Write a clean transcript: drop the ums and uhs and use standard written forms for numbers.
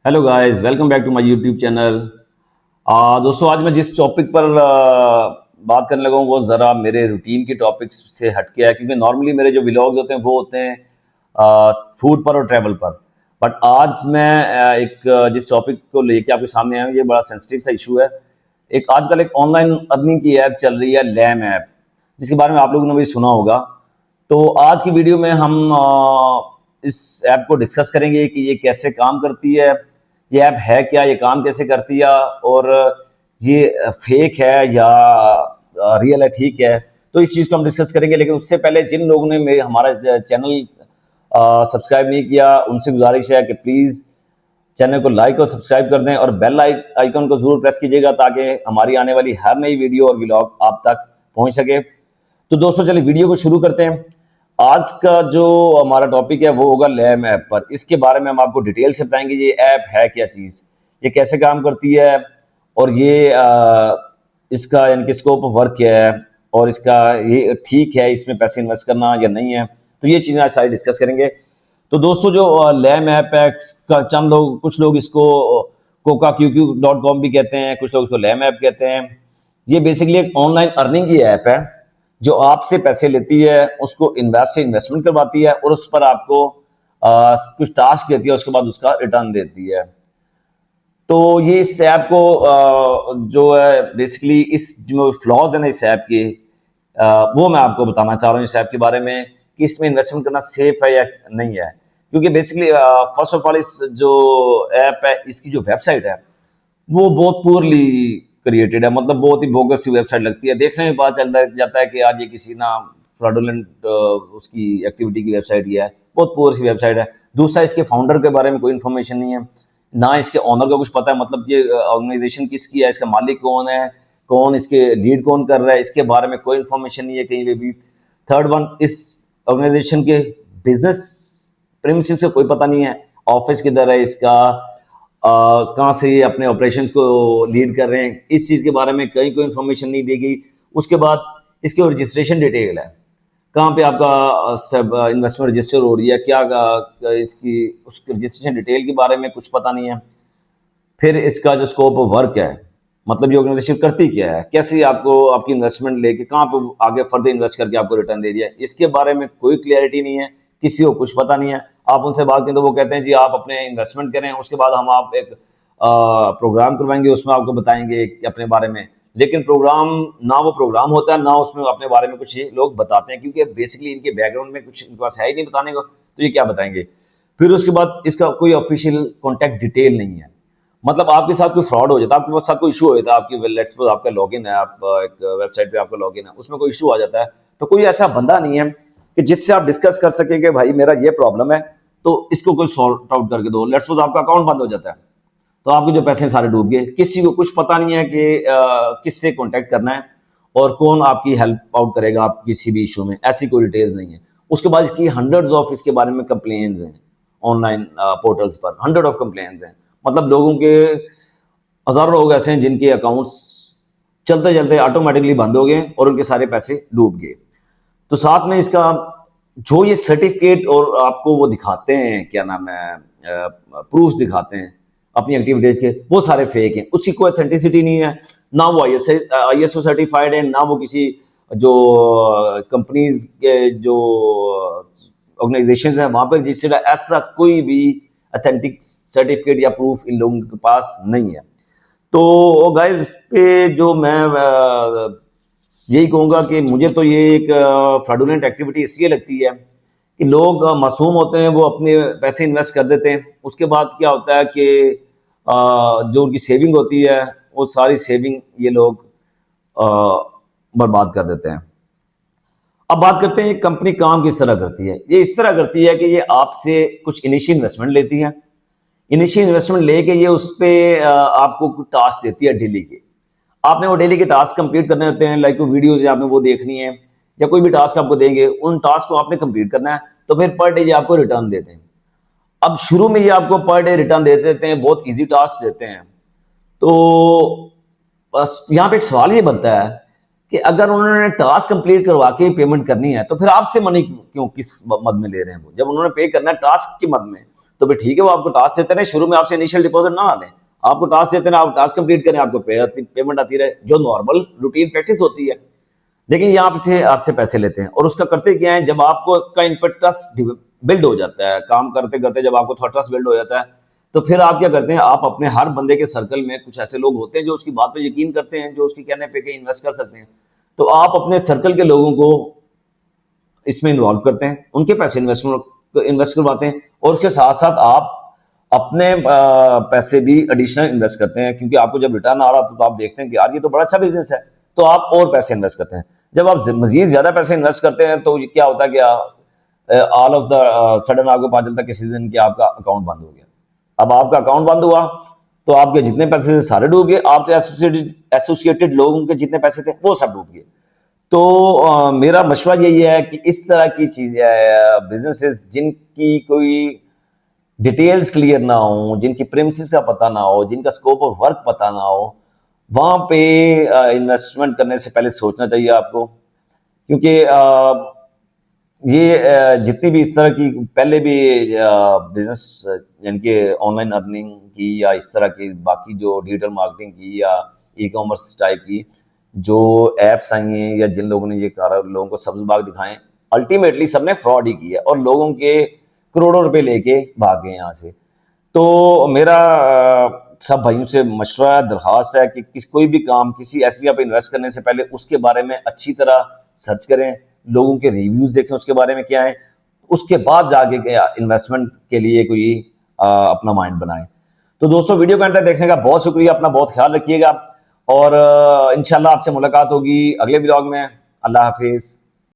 Hello guys, welcome back to my YouTube channel. दोस्तों, आज मैं जिस टॉपिक पर बात करने लगा हूँ वो ज़रा मेरे रूटीन के टॉपिक्स से हटके है, क्योंकि नॉर्मली मेरे जो व्लॉग्स होते हैं वो होते हैं फूड पर और ट्रैवल पर। बट आज मैं जिस टॉपिक को लेके आपके सामने आया हूँ, ये बड़ा सेंसिटिव सा इशू है। आजकल एक ऑनलाइन अर्निंग की ऐप चल रही है, लैम ऐप, जिसके बारे में आप लोगों ने भी सुना होगा। तो आज की वीडियो में हम इस ऐप को डिस्कस करेंगे कि ये कैसे काम करती है, ये ऐप है क्या, ये काम कैसे करती है, और ये फेक है या रियल है, ठीक है। तो इस चीज़ को हम डिस्कस करेंगे, लेकिन उससे पहले जिन लोगों ने हमारा चैनल सब्सक्राइब नहीं किया, उनसे गुजारिश है कि प्लीज़ चैनल को लाइक और सब्सक्राइब कर दें और बेल आइकन को ज़रूर प्रेस कीजिएगा, ताकि हमारी आने वाली हर नई वीडियो और व्लॉग आप तक पहुंच सके। तो दोस्तों, चलिए वीडियो को शुरू करते हैं। आज का जो हमारा टॉपिक है वो होगा लैम ऐप पर। इसके बारे में हम आपको डिटेल से बताएंगे ये ऐप है क्या चीज़, ये कैसे काम करती है, और ये इसका यानी कि स्कोप ऑफ वर्क क्या है, और इसका ये ठीक है इसमें पैसे इन्वेस्ट करना या नहीं है। तो ये चीज़ें आज सारी डिस्कस करेंगे। तो दोस्तों, जो लैम ऐप है, कुछ लोग इसको coca-qq.com भी कहते हैं, कुछ लोग इसको लैम ऐप कहते हैं। ये बेसिकली एक ऑनलाइन अर्निंग की ऐप है जो आपसे पैसे लेती है, उसको से इन्वेस्टमेंट करवाती है, और उस पर आपको कुछ टास्क देती है, उसके बाद उसका रिटर्न देती है। तो ये इस ऐप को जो है बेसिकली इस जो फ्लॉज है ना इस ऐप के, वो मैं आपको बताना चाह रहा हूँ इस ऐप के बारे में कि इसमें इन्वेस्टमेंट करना सेफ है या नहीं है। क्योंकि बेसिकली फर्स्ट ऑफ ऑल इस जो ऐप है, इसकी जो वेबसाइट है वो बहुत पुअरली क्रिएटेड है, मतलब बहुत ही बोगस सी वेबसाइट लगती है। देखने में पता चलता जाता है कि आज ये किसी ना फ्रॉडुलेंट उसकी एक्टिविटी की वेबसाइट ही है, बहुत पुअर सी वेबसाइट है। दूसरा, इसके फाउंडर के बारे में कोई इन्फॉर्मेशन नहीं है, ना इसके ऑनर का कुछ पता है, मतलब ये ऑर्गेनाइजेशन किसकी है, इसका मालिक कौन है, कौन इसके लीड कौन कर रहा है, इसके बारे में कोई इन्फॉर्मेशन नहीं है कहीं पे भी। थर्ड वन, इस ऑर्गेनाइजेशन के बिजनेस प्रेमिसेस का कोई पता नहीं है, ऑफिस किधर है इसका, कहाँ से ये अपने ऑपरेशंस को लीड कर रहे हैं, इस चीज़ के बारे में कहीं कोई इन्फॉर्मेशन नहीं दी गई। उसके बाद इसकी रजिस्ट्रेशन डिटेल है, कहाँ पे आपका सब इन्वेस्टमेंट रजिस्टर हो रही है, क्या इसकी उस रजिस्ट्रेशन डिटेल के बारे में कुछ पता नहीं है। फिर इसका जो स्कोप ऑफ वर्क है, मतलब ये ऑर्गेनाइजेशन करती क्या है, कैसे आपको आपकी इन्वेस्टमेंट लेके कहाँ पे आगे फर्दर इन्वेस्ट करके आपको रिटर्न दे रही है, इसके बारे में कोई क्लियरिटी नहीं है, किसी को कुछ पता नहीं है। आप उनसे बात करें तो वो कहते हैं जी आप अपने इन्वेस्टमेंट करें, उसके बाद हम आप एक प्रोग्राम करवाएंगे, उसमें आपको बताएंगे अपने बारे में। लेकिन प्रोग्राम ना वो प्रोग्राम होता है, ना उसमें अपने बारे में कुछ ये लोग बताते हैं, क्योंकि बेसिकली इनके बैकग्राउंड में कुछ इनके पास है ही नहीं बताने को, तो ये क्या बताएंगे। फिर उसके बाद इसका कोई ऑफिशियल कॉन्टैक्ट डिटेल नहीं है, मतलब आपके साथ कोई फ्रॉड हो जाता है, आपके साथ कोई इशू हो जाता है, आपकी लेट्स सपोज आपका लॉगिन है, आप एक वेबसाइट पे आपका लॉगिन है, उसमें कोई इशू आ जाता है, तो कोई ऐसा बंदा नहीं है कि जिससे आप डिस्कस कर सके कि भाई मेरा ये प्रॉब्लम है तो इसको कोई सॉर्ट आउट करके दो। लेट्स सपोज आपका अकाउंट बंद हो जाता है, तो आपके जो पैसे सारे डूब गए, किसी को कुछ पता नहीं है कि किससे कॉन्टैक्ट करना है और कौन आपकी हेल्प आउट करेगा आप किसी भी इशू में, ऐसी कोई डिटेल्स नहीं है। उसके बाद इसकी हंड्रेड्स ऑफ इसके बारे में कंप्लेन्स हैं ऑनलाइन पोर्टल्स पर, हंड्रेड ऑफ कंप्लेन्स हैं, मतलब लोगों के हजारों लोग ऐसे हैं जिनके अकाउंट्स चलते चलते ऑटोमेटिकली बंद हो गए और उनके सारे पैसे डूब गए। तो साथ में इसका जो ये सर्टिफिकेट और आपको वो दिखाते हैं, क्या नाम है, प्रूफ दिखाते हैं अपनी एक्टिविटीज के, वो सारे फेक हैं, उसकी कोई ऑथेंटिसिटी नहीं है, ना वो ISO सर्टिफाइड है, ना वो किसी जो कंपनीज के जो ऑर्गेनाइजेशन है वहां पर रजिस्टर्ड है, ऐसा कोई भी अथेंटिक सर्टिफिकेट या प्रूफ इन लोगों के पास नहीं है। तो गाइज इस पे जो मैं यही कहूँगा कि मुझे तो ये एक फ्रॉडुलेंट एक्टिविटी इसलिए लगती है कि लोग मासूम होते हैं, वो अपने पैसे इन्वेस्ट कर देते हैं, उसके बाद क्या होता है कि जो उनकी सेविंग होती है वो सारी सेविंग ये लोग बर्बाद कर देते हैं। अब बात करते हैं कंपनी काम किस तरह करती है। ये इस तरह करती है कि ये आपसे कुछ इनिशियल इन्वेस्टमेंट लेती है, इनिशियल इन्वेस्टमेंट लेके ये उस पर आपको कुछ टास्क देती है डेली के। आपने वो डेली के टास्क कंप्लीट करने होते हैं, लाइक वीडियोज आपने वो देखनी है या कोई भी टास्क आपको देंगे, उन टास्क को आपने कंप्लीट करना है, तो फिर पर डे ये आपको रिटर्न देते हैं। अब शुरू में ये आपको पर डे रिटर्न दे देते हैं, बहुत इजी टास्क देते हैं। तो बस यहाँ पे एक सवाल ये बनता है कि अगर उन्होंने टास्क कंप्लीट करवा के पेमेंट करनी है तो फिर आपसे मनी क्यों किस मद में ले रहे हैं वो, जब उन्होंने पे करना है टास्क की मद में, तो तो भी ठीक है, वो आपको टास्क देते हैं, शुरू में आपसे इनिशियल डिपॉजिट ना लें, आपको टास्क देते हैं, आप टास्क कंप्लीट करें, आपको पेमेंट आती रहे, जो नॉर्मल रूटीन प्रैक्टिस होती है। लेकिन ये आपसे आपसे पैसे लेते हैं, और उसका करते क्या है, जब आपको का इन पर ट्रस्ट बिल्ड हो जाता है, काम करते करते जब आपको थोड़ा ट्रस्ट बिल्ड हो जाता है, तो फिर आप क्या करते हैं, आप अपने हर बंदे के सर्कल में कुछ ऐसे लोग होते हैं जो उसकी बात पे यकीन करते हैं, जो उसके कहने पे के इन्वेस्ट कर सकते हैं, तो आप अपने सर्कल के लोगों को इसमें इन्वॉल्व करते हैं, उनके पैसे इन्वेस्ट करवाते हैं, और उसके साथ साथ आप अपने पैसे भी एडिशनल इन्वेस्ट करते हैं, क्योंकि आपको जब रिटर्न आ रहा है तो आप देखते हैं कि यार ये तो बड़ा अच्छा बिजनेस है, तो आप और पैसे इन्वेस्ट करते हैं। जब आप मजीद ज्यादा पैसे इन्वेस्ट करते हैं तो ये क्या होता है कि ऑल ऑफ द सडन आपको पता चलता है किसी दिन कि आपका अकाउंट बंद हो गया। अब आपका अकाउंट बंद हुआ तो आपके जितने पैसे थे सारे डूब गए, आपसे एसोसिएटेड लोगों के जितने पैसे थे वो सब डूब गए। तो मेरा मशवरा यही है कि इस तरह की चीजें, बिजनेसेस जिनकी कोई डिटेल्स क्लियर ना हो, जिनकी प्रेमिसेस का पता ना हो, जिनका स्कोप ऑफ वर्क पता ना हो, वहां पे इन्वेस्टमेंट करने से पहले सोचना चाहिए आपको, क्योंकि ये जितनी भी इस तरह की पहले भी बिजनेस यानी कि ऑनलाइन अर्निंग की या इस तरह की बाकी जो डिजिटल मार्केटिंग की या ई कॉमर्स टाइप की जो एप्स आई हैं या जिन लोगों ने ये लोगों को सब्ज बाग दिखाएं, अल्टीमेटली सबने फ्रॉड ही किया और लोगों के करोड़ों रुपए लेके भाग गए यहाँ से। तो मेरा सब भाइयों से मशवरा दरख्वास्त है कि कोई भी काम किसी ऐसी जगह पे इन्वेस्ट करने से पहले उसके बारे में अच्छी तरह सर्च करें, लोगों के रिव्यूज देखें उसके बारे में क्या है, उसके बाद जाके इन्वेस्टमेंट के लिए कोई अपना माइंड बनाएं। तो दोस्तों, वीडियो को अंत तक देखने का बहुत शुक्रिया, अपना बहुत ख्याल रखिएगा, और इंशाल्लाह आपसे मुलाकात होगी अगले व्लॉग में। अल्लाह हाफिज।